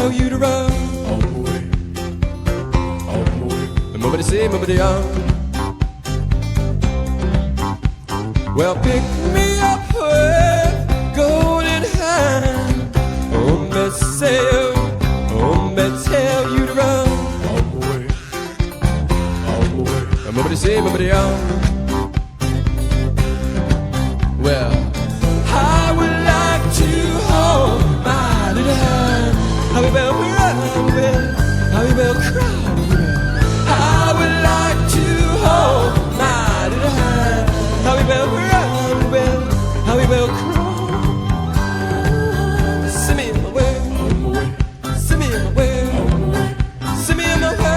tell you to run. On my way, on my way. Nobody say, nobody on. Well, pick me up with golden hand. Oh, me say, oh, me tell you to run. On my way, on my way. Nobody say, nobody on. Well, I would like to hold my little hand. How we will run, how we will cry. I would like to hold my little hand. How we will run, how we will cry. Send me in my way, On my way, send me in my way, on my way. send me in my way,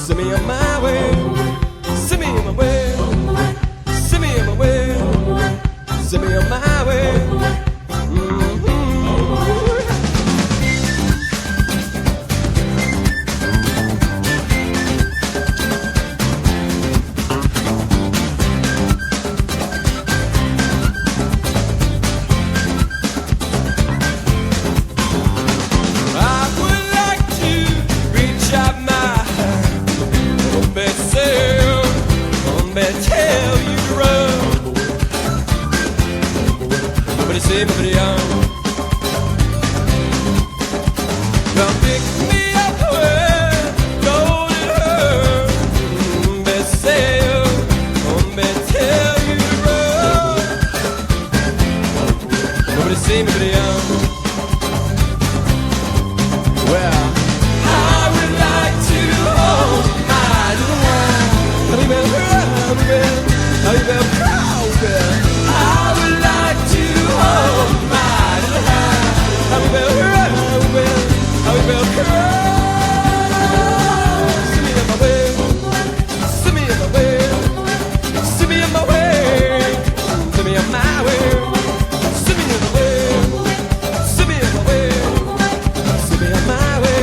send me on my way, send me in my way, send me in my way, send me on my way. I would like to reach out my hand, oh, me say, oh, me tell you to run. Nobody say, nobody on. Well, pick me up with golden hair. Me say, oh, me tell you to run. Nobody say, nobody on. Well, I would like to hold my little hand. How we will run, how we will cry. I would like to hold my little hand. How we will run, how we will cry. Send me on my way, send me on my way, send me on my way, send me on my way, send me on my way, send me on my way. Send me on my way.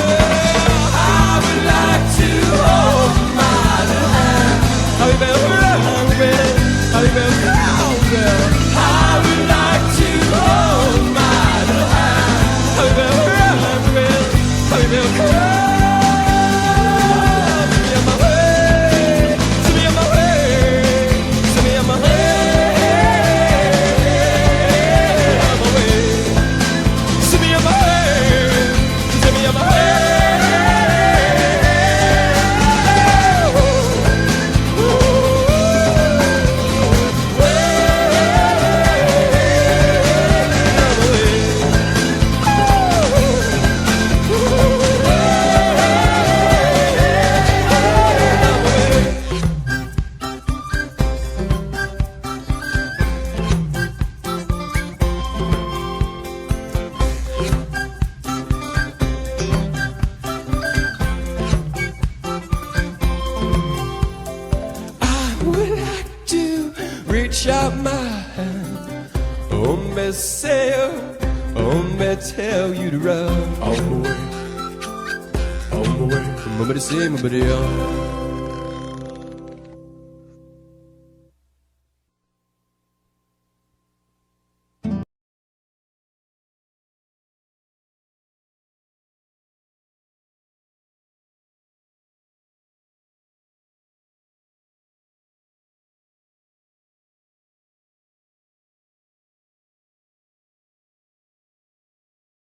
I would like to hold my little hand. How we will run, how we will cry. I would like to hold my little hand. How we will run, how we will cry. Send me on my way, send me on my way, send me on my way, send me on my way. I would like to reach out my hand. Oh, me say, oh, me tell you to run. On my way, on my way. Nobody say, nobody on.